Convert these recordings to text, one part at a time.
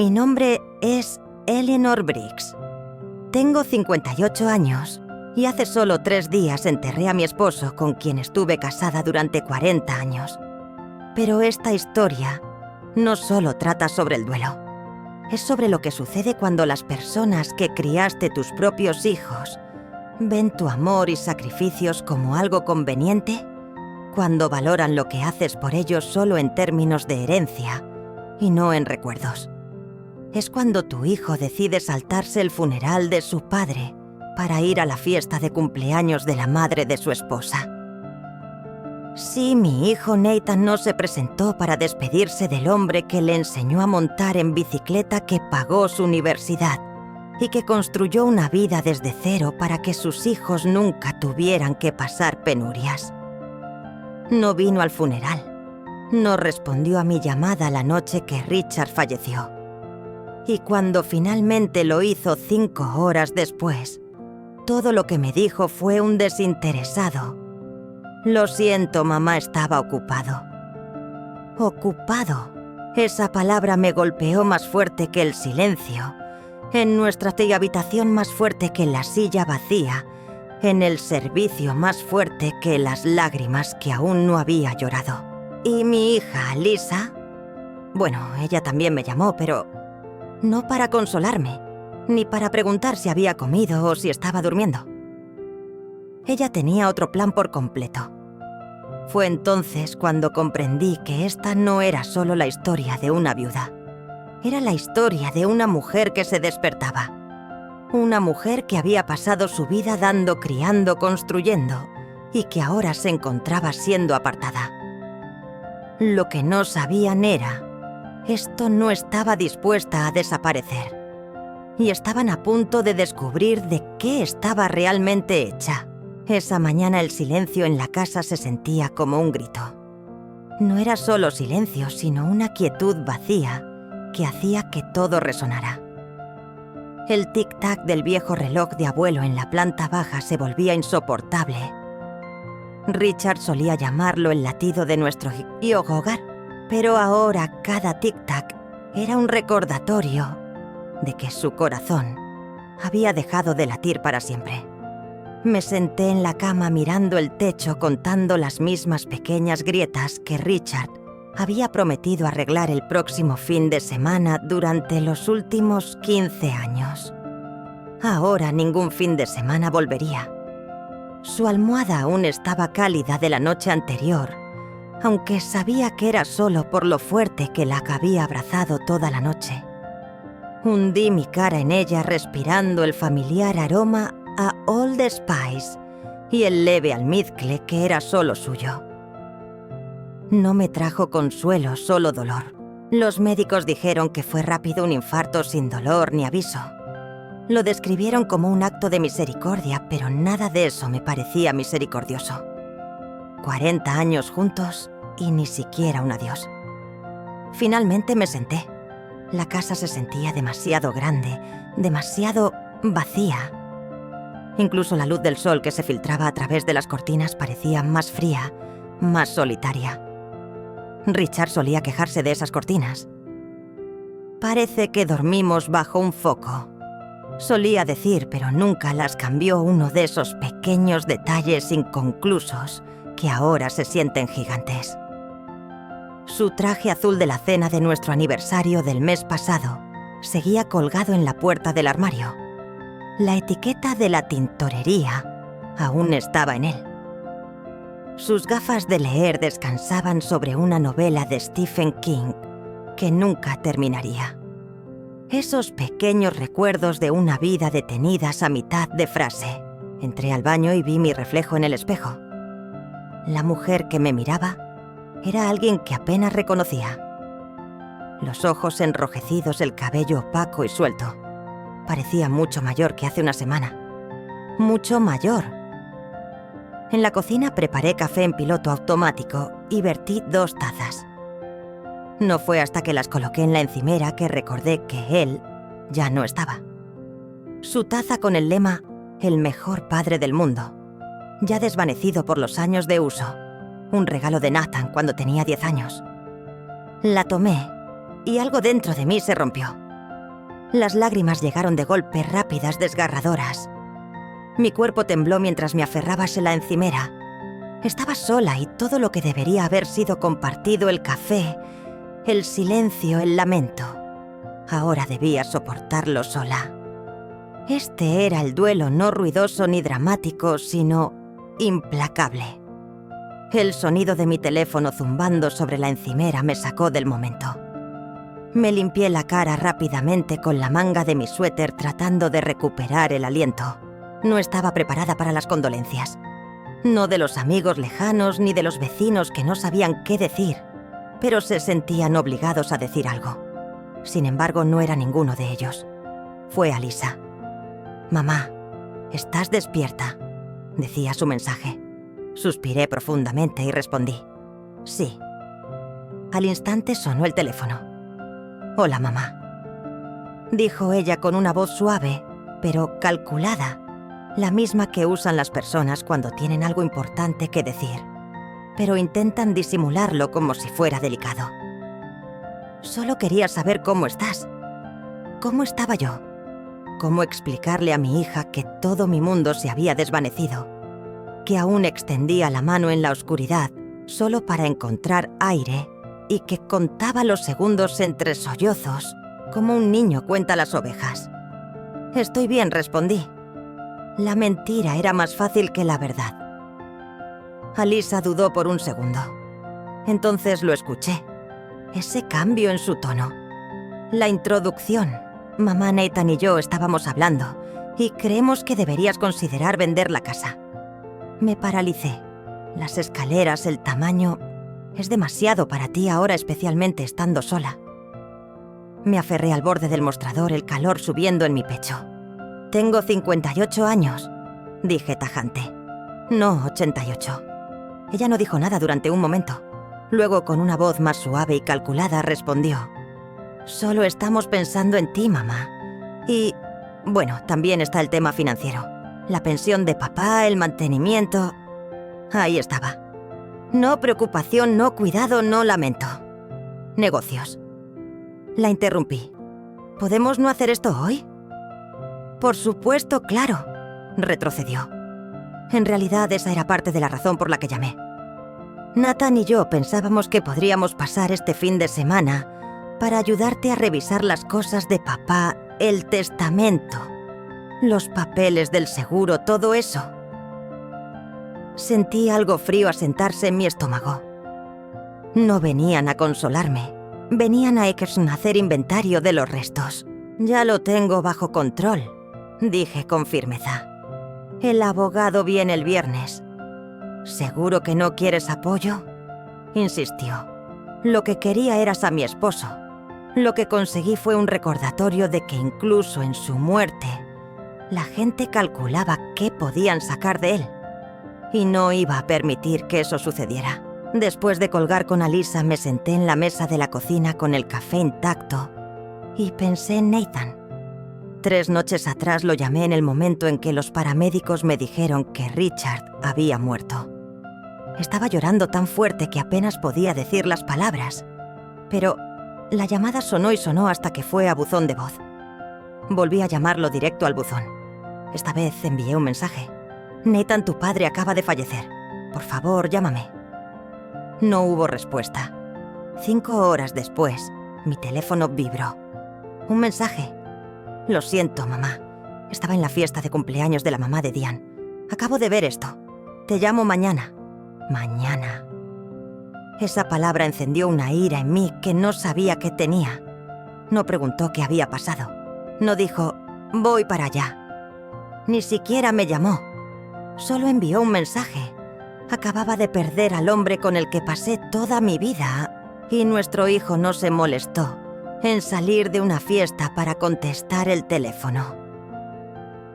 Mi nombre es Eleanor Briggs. Tengo 58 años y hace solo 3 días enterré a mi esposo, con quien estuve casada durante 40 años. Pero esta historia no solo trata sobre el duelo. Es sobre lo que sucede cuando las personas que criaste tus propios hijos ven tu amor y sacrificios como algo conveniente, cuando valoran lo que haces por ellos solo en términos de herencia y no en recuerdos. Es cuando tu hijo decide saltarse el funeral de su padre para ir a la fiesta de cumpleaños de la madre de su esposa. Sí, mi hijo Nathan no se presentó para despedirse del hombre que le enseñó a montar en bicicleta, que pagó su universidad y que construyó una vida desde cero para que sus hijos nunca tuvieran que pasar penurias. No vino al funeral. No respondió a mi llamada la noche que Richard falleció. Y cuando finalmente lo hizo 5 horas después, todo lo que me dijo fue un desinteresado: «Lo siento, mamá, estaba ocupado». Ocupado. Esa palabra me golpeó más fuerte que el silencio, en nuestra habitación más fuerte que la silla vacía, en el servicio más fuerte que las lágrimas que aún no había llorado. Y mi hija, Lisa, bueno, ella también me llamó, pero no para consolarme, ni para preguntar si había comido o si estaba durmiendo. Ella tenía otro plan por completo. Fue entonces cuando comprendí que esta no era solo la historia de una viuda. Era la historia de una mujer que se despertaba. Una mujer que había pasado su vida dando, criando, construyendo, y que ahora se encontraba siendo apartada. Lo que no sabían era: esto no estaba dispuesta a desaparecer. Y estaban a punto de descubrir de qué estaba realmente hecha. Esa mañana el silencio en la casa se sentía como un grito. No era solo silencio, sino una quietud vacía que hacía que todo resonara. El tic-tac del viejo reloj de abuelo en la planta baja se volvía insoportable. Richard solía llamarlo el latido de nuestro hogar, pero ahora cada tic-tac era un recordatorio de que su corazón había dejado de latir para siempre. Me senté en la cama mirando el techo, contando las mismas pequeñas grietas que Richard había prometido arreglar el próximo fin de semana durante los últimos 15 años. Ahora ningún fin de semana volvería. Su almohada aún estaba cálida de la noche anterior, aunque sabía que era solo por lo fuerte que la había abrazado toda la noche. Hundí mi cara en ella, respirando el familiar aroma a Old Spice y el leve almizcle que era solo suyo. No me trajo consuelo, solo dolor. Los médicos dijeron que fue rápido un infarto sin dolor ni aviso. Lo describieron como un acto de misericordia, pero nada de eso me parecía misericordioso. 40 años juntos y ni siquiera un adiós. Finalmente me senté. La casa se sentía demasiado grande, demasiado vacía. Incluso la luz del sol que se filtraba a través de las cortinas parecía más fría, más solitaria. Richard solía quejarse de esas cortinas. «Parece que dormimos bajo un foco», solía decir, pero nunca las cambió uno de esos pequeños detalles inconclusos que ahora se sienten gigantes. Su traje azul de la cena de nuestro aniversario del mes pasado seguía colgado en la puerta del armario. La etiqueta de la tintorería aún estaba en él. Sus gafas de leer descansaban sobre una novela de Stephen King que nunca terminaría. Esos pequeños recuerdos de una vida detenidas a mitad de frase. Entré al baño y vi mi reflejo en el espejo. La mujer que me miraba era alguien que apenas reconocía. Los ojos enrojecidos, el cabello opaco y suelto. Parecía mucho mayor que hace una semana. Mucho mayor. En la cocina preparé café en piloto automático y vertí 2 tazas. No fue hasta que las coloqué en la encimera que recordé que él ya no estaba. Su taza con el lema «El mejor padre del mundo», ya desvanecido por los años de uso. Un regalo de Nathan cuando tenía 10 años. La tomé y algo dentro de mí se rompió. Las lágrimas llegaron de golpe, rápidas, desgarradoras. Mi cuerpo tembló mientras me aferrabas en la encimera. Estaba sola y todo lo que debería haber sido compartido, el café, el silencio, el lamento, ahora debía soportarlo sola. Este era el duelo no ruidoso ni dramático, sino implacable. El sonido de mi teléfono zumbando sobre la encimera me sacó del momento. Me limpié la cara rápidamente con la manga de mi suéter tratando de recuperar el aliento. No estaba preparada para las condolencias. No de los amigos lejanos ni de los vecinos que no sabían qué decir, pero se sentían obligados a decir algo. Sin embargo, no era ninguno de ellos. Fue Alisa. «Mamá, ¿estás despierta?», decía su mensaje. Suspiré profundamente y respondí: «Sí». Al instante sonó el teléfono. «Hola, mamá», dijo ella con una voz suave, pero calculada, la misma que usan las personas cuando tienen algo importante que decir, pero intentan disimularlo como si fuera delicado. «Solo quería saber cómo estás». ¿Cómo estaba yo? ¿Cómo explicarle a mi hija que todo mi mundo se había desvanecido? Que aún extendía la mano en la oscuridad solo para encontrar aire y que contaba los segundos entre sollozos, como un niño cuenta las ovejas? «Estoy bien», respondí. La mentira era más fácil que la verdad. Alisa dudó por un segundo. Entonces lo escuché. Ese cambio en su tono. La introducción. Mamá, Nathan y yo estábamos hablando y creemos que deberías considerar vender la casa. Me paralicé. Las escaleras, el tamaño... Es demasiado para ti ahora, especialmente estando sola. Me aferré al borde del mostrador, el calor subiendo en mi pecho. «Tengo 58 años», dije tajante. «No, 88». Ella no dijo nada durante un momento. Luego, con una voz más suave y calculada, respondió: «Solo estamos pensando en ti, mamá. Y, bueno, también está el tema financiero. La pensión de papá, el mantenimiento...». Ahí estaba. No preocupación, no cuidado, no lamento. Negocios. La interrumpí. «¿Podemos no hacer esto hoy?». «Por supuesto, claro», retrocedió. En realidad, esa era parte de la razón por la que llamé. Nathan y yo pensábamos que podríamos pasar este fin de semana para ayudarte a revisar las cosas de papá, el testamento, los papeles del seguro, todo eso. Sentí algo frío asentarse en mi estómago. No venían a consolarme, venían a hacer inventario de los restos. «Ya lo tengo bajo control», dije con firmeza. «El abogado viene el viernes». «¿Seguro que no quieres apoyo?», insistió. «Lo que quería eras a mi esposo. Lo que conseguí fue un recordatorio de que incluso en su muerte, la gente calculaba qué podían sacar de él. Y no iba a permitir que eso sucediera». Después de colgar con Alisa, me senté en la mesa de la cocina con el café intacto y pensé en Nathan. 3 noches atrás lo llamé en el momento en que los paramédicos me dijeron que Richard había muerto. Estaba llorando tan fuerte que apenas podía decir las palabras, pero la llamada sonó y sonó hasta que fue a buzón de voz. Volví a llamarlo directo al buzón. Esta vez envié un mensaje: «Nathan, tu padre acaba de fallecer. Por favor, llámame». No hubo respuesta. 5 horas después, mi teléfono vibró. Un mensaje: «Lo siento, mamá. Estaba en la fiesta de cumpleaños de la mamá de Diane. Acabo de ver esto. Te llamo mañana». Mañana. Esa palabra encendió una ira en mí que no sabía que tenía. No preguntó qué había pasado. No dijo: «Voy para allá». Ni siquiera me llamó. Solo envió un mensaje. Acababa de perder al hombre con el que pasé toda mi vida y nuestro hijo no se molestó en salir de una fiesta para contestar el teléfono.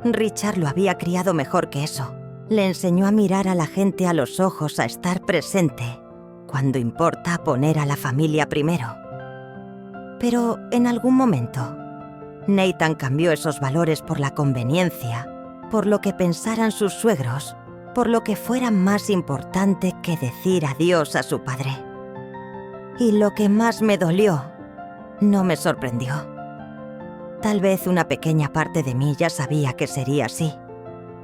Richard lo había criado mejor que eso. Le enseñó a mirar a la gente a los ojos, a estar presente, cuando importa poner a la familia primero. Pero en algún momento, Nathan cambió esos valores por la conveniencia, por lo que pensaran sus suegros, por lo que fuera más importante que decir adiós a su padre. Y lo que más me dolió, no me sorprendió. Tal vez una pequeña parte de mí ya sabía que sería así,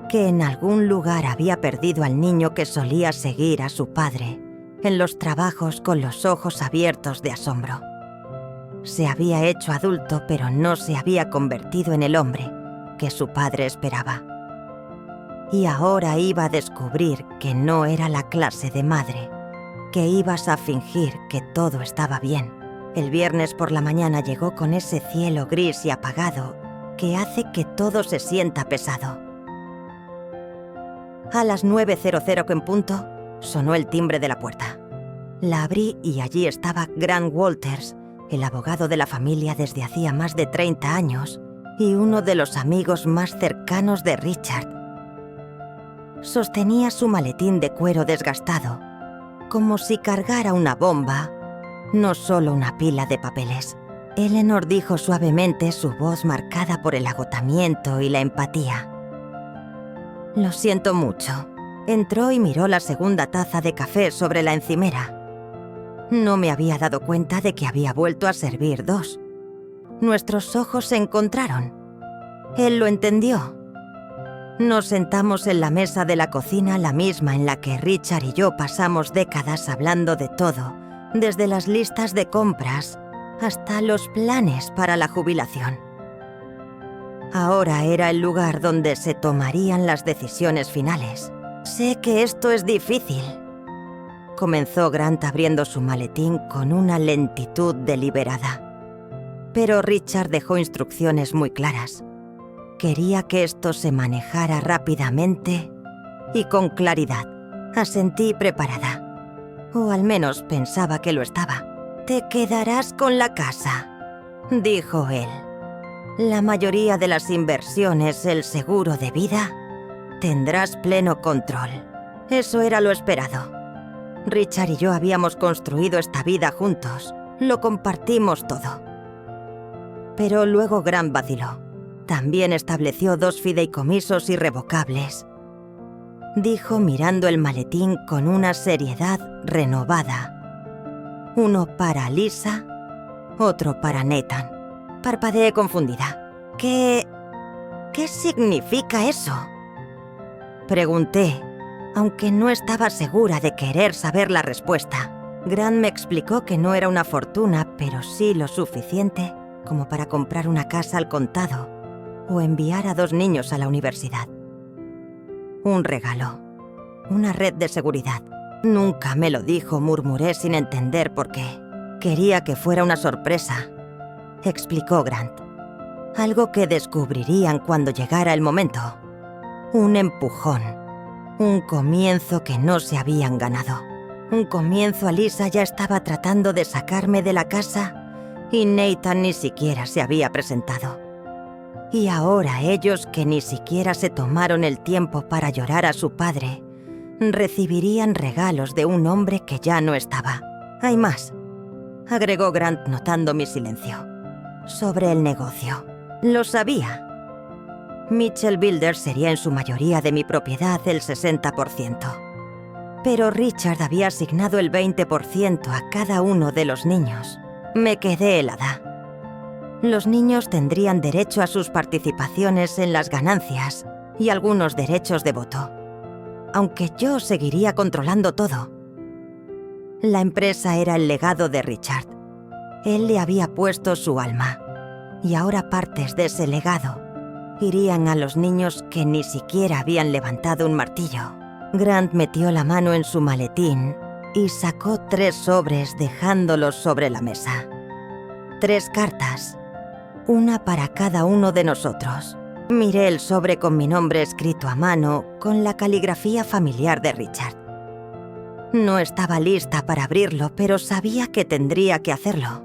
que en algún lugar había perdido al niño que solía seguir a su padre en los trabajos con los ojos abiertos de asombro. Se había hecho adulto, pero no se había convertido en el hombre que su padre esperaba. Y ahora iba a descubrir que no era la clase de madre, que ibas a fingir que todo estaba bien. El viernes por la mañana llegó con ese cielo gris y apagado que hace que todo se sienta pesado. A las 9:00 en punto, sonó el timbre de la puerta. La abrí y allí estaba Grant Walters, el abogado de la familia desde hacía más de 30 años y uno de los amigos más cercanos de Richard. Sostenía su maletín de cuero desgastado, como si cargara una bomba, no solo una pila de papeles. Eleanor dijo suavemente, su voz marcada por el agotamiento y la empatía. «Lo siento mucho». Entró y miró la segunda taza de café sobre la encimera. No me había dado cuenta de que había vuelto a servir 2. Nuestros ojos se encontraron. Él lo entendió. Nos sentamos en la mesa de la cocina, la misma en la que Richard y yo pasamos décadas hablando de todo, desde las listas de compras hasta los planes para la jubilación. Ahora era el lugar donde se tomarían las decisiones finales. «Sé que esto es difícil», comenzó Grant abriendo su maletín con una lentitud deliberada. Pero Richard dejó instrucciones muy claras. Quería que esto se manejara rápidamente y con claridad. Asentí preparada. O al menos pensaba que lo estaba. «Te quedarás con la casa», dijo él. «La mayoría de las inversiones, el seguro de vida, tendrás pleno control». Eso era lo esperado. Richard y yo habíamos construido esta vida juntos. Lo compartimos todo. Pero luego Grant vaciló. También estableció 2 fideicomisos irrevocables. Dijo mirando el maletín con una seriedad renovada. Uno para Lisa, otro para Nathan. Parpadeé confundida. ¿Qué significa eso?», pregunté, aunque no estaba segura de querer saber la respuesta. Grant me explicó que no era una fortuna, pero sí lo suficiente como para comprar una casa al contado o enviar a 2 niños a la universidad. Un regalo, una red de seguridad. Nunca me lo dijo, murmuré sin entender por qué. Quería que fuera una sorpresa, explicó Grant. Algo que descubrirían cuando llegara el momento. Un empujón. Un comienzo que no se habían ganado. Un comienzo. Lisa ya estaba tratando de sacarme de la casa y Nathan ni siquiera se había presentado. Y ahora ellos, que ni siquiera se tomaron el tiempo para llorar a su padre, recibirían regalos de un hombre que ya no estaba. «Hay más», agregó Grant notando mi silencio. «Sobre el negocio. Lo sabía. Mitchell Builders sería en su mayoría de mi propiedad el 60%. Pero Richard había asignado el 20% a cada uno de los niños. Me quedé helada. Los niños tendrían derecho a sus participaciones en las ganancias y algunos derechos de voto, aunque yo seguiría controlando todo. La empresa era el legado de Richard. Él le había puesto su alma, y ahora partes de ese legado irían a los niños que ni siquiera habían levantado un martillo. Grant metió la mano en su maletín y sacó 3 sobres dejándolos sobre la mesa. 3 cartas, una para cada uno de nosotros. Miré el sobre con mi nombre escrito a mano con la caligrafía familiar de Richard. No estaba lista para abrirlo, pero sabía que tendría que hacerlo.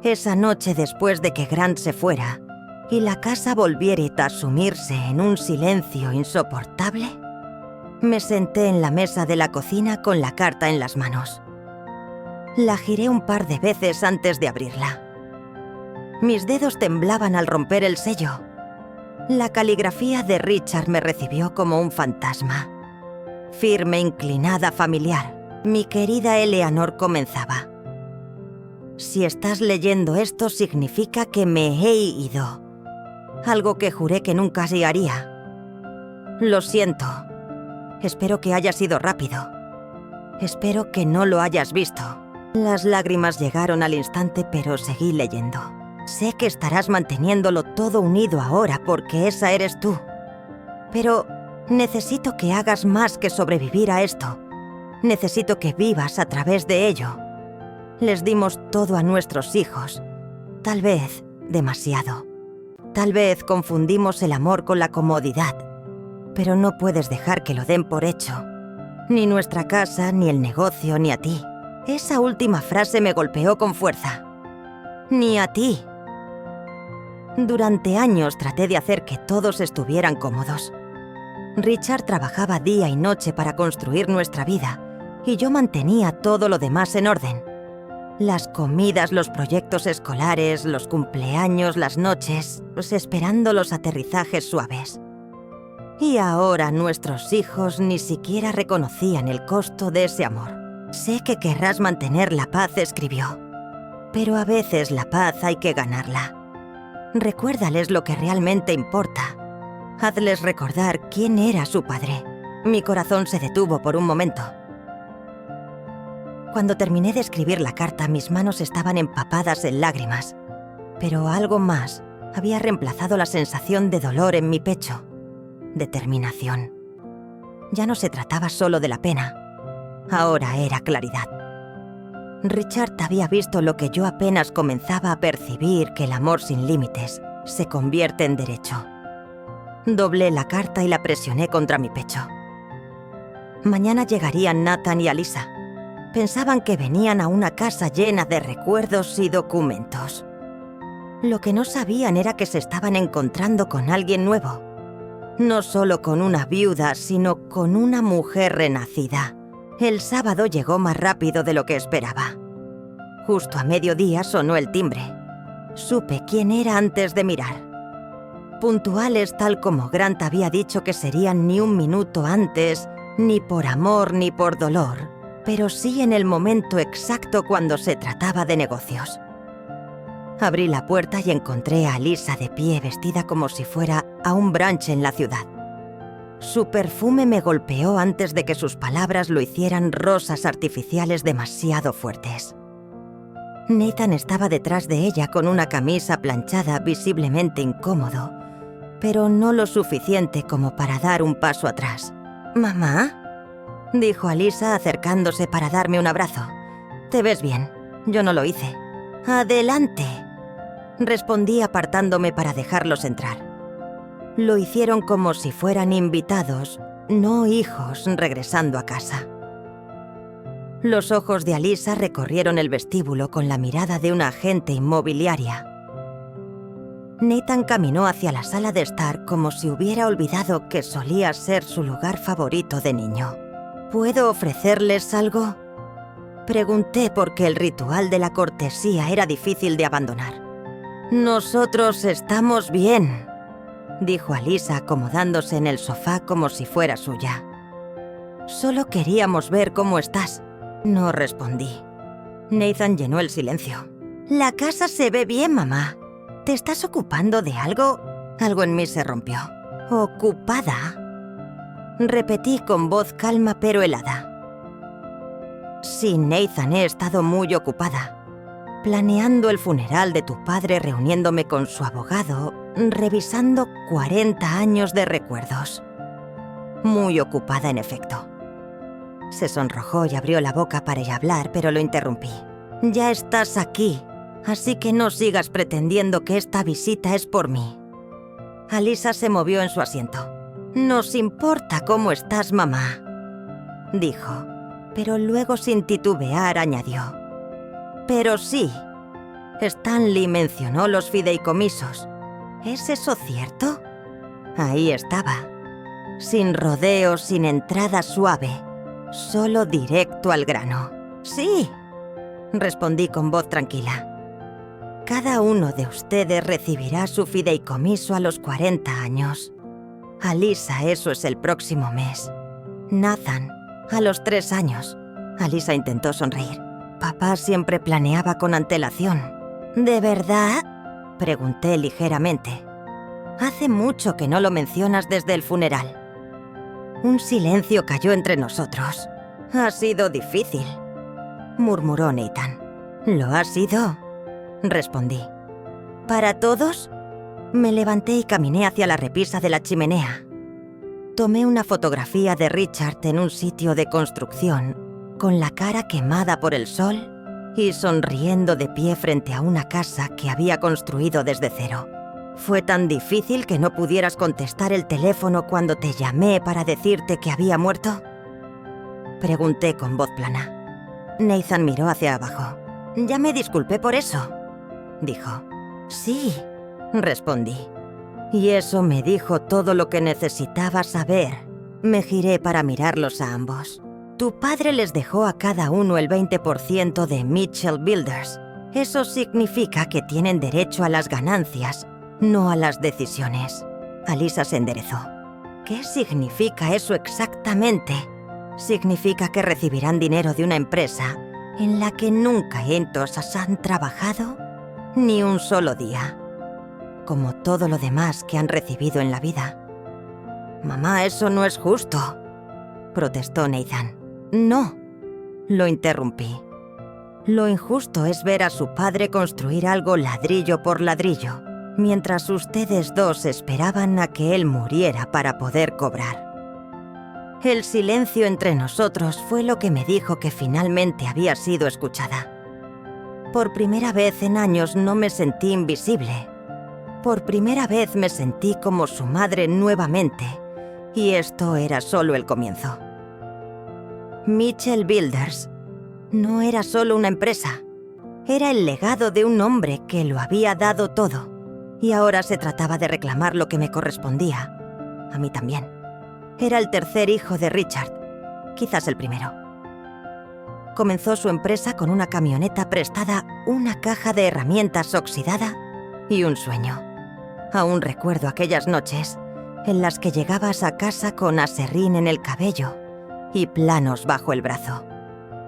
Esa noche, después de que Grant se fuera y la casa volviera a sumirse en un silencio insoportable, me senté en la mesa de la cocina con la carta en las manos. La giré un par de veces antes de abrirla. Mis dedos temblaban al romper el sello. La caligrafía de Richard me recibió como un fantasma. Firme, inclinada, familiar. Mi querida Eleanor comenzaba. Si estás leyendo esto significa que me he ido. Algo que juré que nunca haría. Lo siento. Espero que haya sido rápido. Espero que no lo hayas visto. Las lágrimas llegaron al instante, pero seguí leyendo. Sé que estarás manteniéndolo todo unido ahora porque esa eres tú. Pero necesito que hagas más que sobrevivir a esto. Necesito que vivas a través de ello. Les dimos todo a nuestros hijos. Tal vez demasiado. Tal vez confundimos el amor con la comodidad. Pero no puedes dejar que lo den por hecho. Ni nuestra casa, ni el negocio, ni a ti. Esa última frase me golpeó con fuerza. Ni a ti. Durante años traté de hacer que todos estuvieran cómodos. Richard trabajaba día y noche para construir nuestra vida, y yo mantenía todo lo demás en orden. Las comidas, los proyectos escolares, los cumpleaños, las noches, esperando los aterrizajes suaves. Y ahora nuestros hijos ni siquiera reconocían el costo de ese amor. Sé que querrás mantener la paz, escribió. Pero a veces la paz hay que ganarla. Recuérdales lo que realmente importa. Hazles recordar quién era su padre. Mi corazón se detuvo por un momento. Cuando terminé de escribir la carta, mis manos estaban empapadas en lágrimas. Pero algo más había reemplazado la sensación de dolor en mi pecho. Determinación. Ya no se trataba solo de la pena. Ahora era claridad. Richard había visto lo que yo apenas comenzaba a percibir, que el amor sin límites se convierte en derecho. Doblé la carta y la presioné contra mi pecho. Mañana llegarían Nathan y Alyssa. Pensaban que venían a una casa llena de recuerdos y documentos. Lo que no sabían era que se estaban encontrando con alguien nuevo. No solo con una viuda, sino con una mujer renacida. El sábado llegó más rápido de lo que esperaba. Justo a mediodía sonó el timbre. Supe quién era antes de mirar. Puntuales tal como Grant había dicho que serían ni un minuto antes, ni por amor ni por dolor, pero sí en el momento exacto cuando se trataba de negocios. Abrí la puerta y encontré a Alyssa de pie, vestida como si fuera a un brunch en la ciudad. Su perfume me golpeó antes de que sus palabras lo hicieran rosas artificiales demasiado fuertes. Nathan estaba detrás de ella con una camisa planchada visiblemente incómodo, pero no lo suficiente como para dar un paso atrás. «¿Mamá?», dijo Alyssa acercándose para darme un abrazo. «Te ves bien, yo no lo hice». «Adelante», respondí apartándome para dejarlos entrar. Lo hicieron como si fueran invitados, no hijos regresando a casa. Los ojos de Alyssa recorrieron el vestíbulo con la mirada de una agente inmobiliaria. Nathan caminó hacia la sala de estar como si hubiera olvidado que solía ser su lugar favorito de niño. ¿Puedo ofrecerles algo?, pregunté porque el ritual de la cortesía era difícil de abandonar. «Nosotros estamos bien», dijo Alyssa acomodándose en el sofá como si fuera suya. «Solo queríamos ver cómo estás», no respondí. Nathan llenó el silencio. «La casa se ve bien, mamá. ¿Te estás ocupando de algo?» Algo en mí se rompió. «¿Ocupada?», repetí con voz calma pero helada. «Sí, Nathan, he estado muy ocupada. Planeando el funeral de tu padre, reuniéndome con su abogado, revisando 40 años de recuerdos. Muy ocupada, en efecto». Se sonrojó y abrió la boca para hablar, pero lo interrumpí. «Ya estás aquí, así que no sigas pretendiendo que esta visita es por mí». Alyssa se movió en su asiento. «Nos importa cómo estás, mamá», dijo, pero luego sin titubear añadió. «Pero sí, Stanley mencionó los fideicomisos. ¿Es eso cierto?». Ahí estaba, sin rodeos, sin entrada suave, solo directo al grano. «Sí», respondí con voz tranquila. «Cada uno de ustedes recibirá su fideicomiso a los 40 años. Alyssa, eso es el próximo mes. Nathan, a los 3 años». Alyssa intentó sonreír. Papá siempre planeaba con antelación. ¿De verdad?, pregunté ligeramente. Hace mucho que no lo mencionas desde el funeral. Un silencio cayó entre nosotros. Ha sido difícil, murmuró Nathan. ¿Lo ha sido?, respondí. ¿Para todos? Me levanté y caminé hacia la repisa de la chimenea. Tomé una fotografía de Richard en un sitio de construcción, con la cara quemada por el sol y sonriendo de pie frente a una casa que había construido desde cero. ¿Fue tan difícil que no pudieras contestar el teléfono cuando te llamé para decirte que había muerto?, pregunté con voz plana. Nathan miró hacia abajo. «Ya me disculpé por eso», dijo. «Sí», respondí. Y eso me dijo todo lo que necesitaba saber. Me giré para mirarlos a ambos. Tu padre les dejó a cada uno el 20% de Mitchell Builders. Eso significa que tienen derecho a las ganancias, no a las decisiones. Alisa se enderezó. ¿Qué significa eso exactamente? Significa que recibirán dinero de una empresa en la que nunca ellos han trabajado ni un solo día, como todo lo demás que han recibido en la vida. «Mamá, eso no es justo», protestó Nathan. «No», lo interrumpí. «Lo injusto es ver a su padre construir algo ladrillo por ladrillo, mientras ustedes dos esperaban a que él muriera para poder cobrar». El silencio entre nosotros fue lo que me dijo que finalmente había sido escuchada. Por primera vez en años no me sentí invisible. Por primera vez me sentí como su madre nuevamente, y esto era solo el comienzo. Mitchell Builders no era solo una empresa, era el legado de un hombre que lo había dado todo, y ahora se trataba de reclamar lo que me correspondía, a mí también. Era el tercer hijo de Richard, quizás el primero. Comenzó su empresa con una camioneta prestada, una caja de herramientas oxidada y un sueño. Aún recuerdo aquellas noches en las que llegabas a casa con aserrín en el cabello y planos bajo el brazo.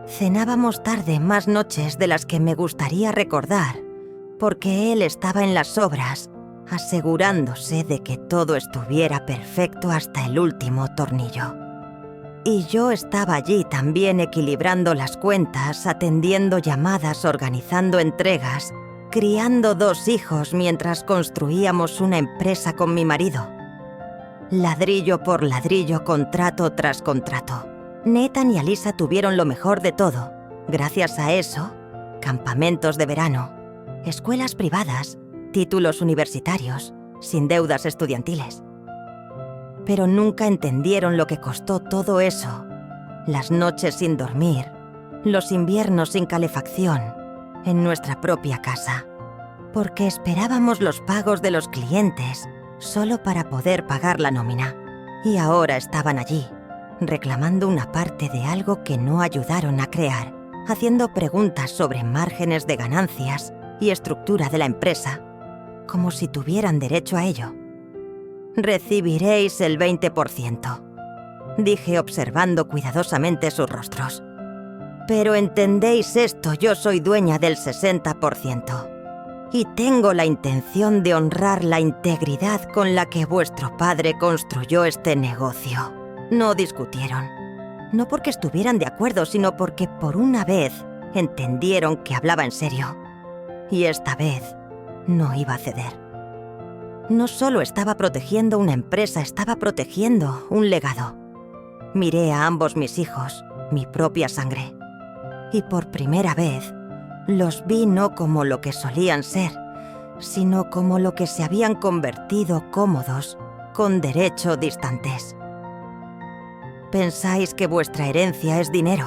Cenábamos tarde más noches de las que me gustaría recordar, porque él estaba en las obras, asegurándose de que todo estuviera perfecto hasta el último tornillo. Y yo estaba allí también equilibrando las cuentas, atendiendo llamadas, organizando entregas, criando 2 hijos mientras construíamos una empresa con mi marido. Ladrillo por ladrillo, contrato tras contrato. Nathan y Alisa tuvieron lo mejor de todo. Gracias a eso, campamentos de verano, escuelas privadas, títulos universitarios, sin deudas estudiantiles. Pero nunca entendieron lo que costó todo eso. Las noches sin dormir, los inviernos sin calefacción, en nuestra propia casa. Porque esperábamos los pagos de los clientes solo para poder pagar la nómina. Y ahora estaban allí, reclamando una parte de algo que no ayudaron a crear, haciendo preguntas sobre márgenes de ganancias y estructura de la empresa, como si tuvieran derecho a ello. «Recibiréis el 20%», dije observando cuidadosamente sus rostros. «Pero entendéis esto, yo soy dueña del 60%. Y tengo la intención de honrar la integridad con la que vuestro padre construyó este negocio». No discutieron. No porque estuvieran de acuerdo, sino porque por una vez entendieron que hablaba en serio. Y esta vez no iba a ceder. No solo estaba protegiendo una empresa, estaba protegiendo un legado. Miré a ambos mis hijos, mi propia sangre. Y por primera vez, los vi no como lo que solían ser, sino como lo que se habían convertido, cómodos, con derecho distantes. «Pensáis que vuestra herencia es dinero»,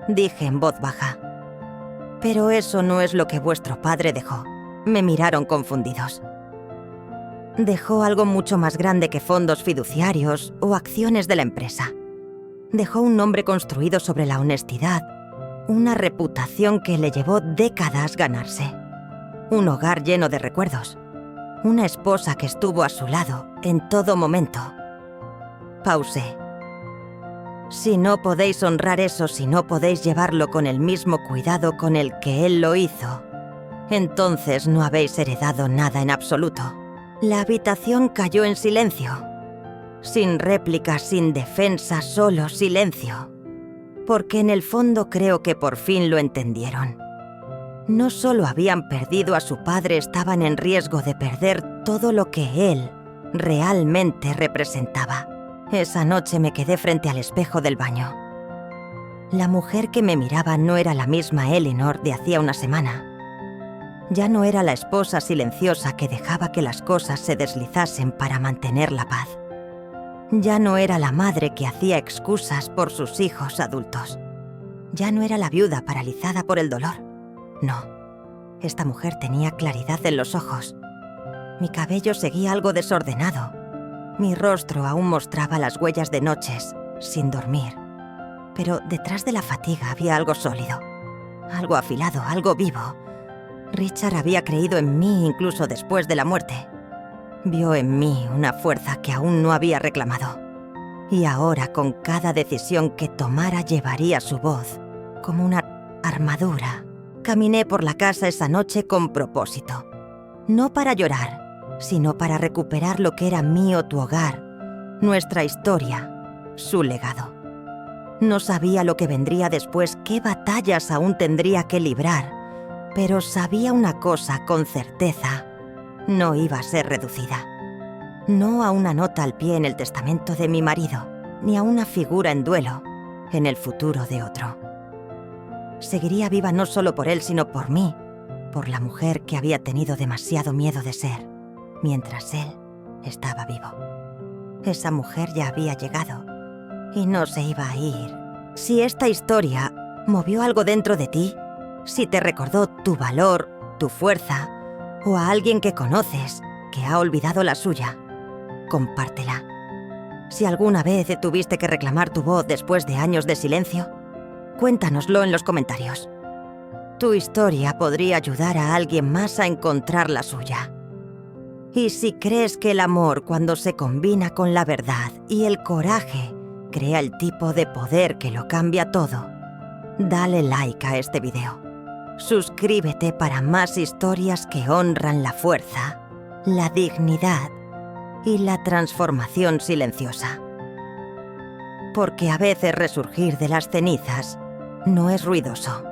dije en voz baja. «Pero eso no es lo que vuestro padre dejó». Me miraron confundidos. Dejó algo mucho más grande que fondos fiduciarios o acciones de la empresa. Dejó un nombre construido sobre la honestidad, una reputación que le llevó décadas ganarse, un hogar lleno de recuerdos, una esposa que estuvo a su lado en todo momento. Pausé. Si no podéis honrar eso, si no podéis llevarlo con el mismo cuidado con el que él lo hizo, entonces no habéis heredado nada en absoluto. La habitación cayó en silencio. Sin réplica, sin defensa, solo silencio. Porque en el fondo creo que por fin lo entendieron. No solo habían perdido a su padre, estaban en riesgo de perder todo lo que él realmente representaba. Esa noche me quedé frente al espejo del baño. La mujer que me miraba no era la misma Eleanor de hacía una semana. Ya no era la esposa silenciosa que dejaba que las cosas se deslizasen para mantener la paz. Ya no era la madre que hacía excusas por sus hijos adultos. Ya no era la viuda paralizada por el dolor. No, esta mujer tenía claridad en los ojos. Mi cabello seguía algo desordenado. Mi rostro aún mostraba las huellas de noches, sin dormir. Pero detrás de la fatiga había algo sólido, algo afilado, algo vivo. Richard había creído en mí incluso después de la muerte. Vio en mí una fuerza que aún no había reclamado. Y ahora, con cada decisión que tomara, llevaría su voz como una armadura. Caminé por la casa esa noche con propósito. No para llorar, sino para recuperar lo que era mío, tu hogar, nuestra historia, su legado. No sabía lo que vendría después, qué batallas aún tendría que librar, pero sabía una cosa con certeza: no iba a ser reducida. No a una nota al pie en el testamento de mi marido, ni a una figura en duelo en el futuro de otro. Seguiría viva no solo por él, sino por mí, por la mujer que había tenido demasiado miedo de ser, mientras él estaba vivo. Esa mujer ya había llegado, y no se iba a ir. Si esta historia movió algo dentro de ti, si te recordó tu valor, tu fuerza, o a alguien que conoces que ha olvidado la suya, compártela. Si alguna vez tuviste que reclamar tu voz después de años de silencio, cuéntanoslo en los comentarios. Tu historia podría ayudar a alguien más a encontrar la suya. Y si crees que el amor, cuando se combina con la verdad y el coraje, crea el tipo de poder que lo cambia todo, dale like a este video. Suscríbete para más historias que honran la fuerza, la dignidad y la transformación silenciosa. Porque a veces resurgir de las cenizas no es ruidoso.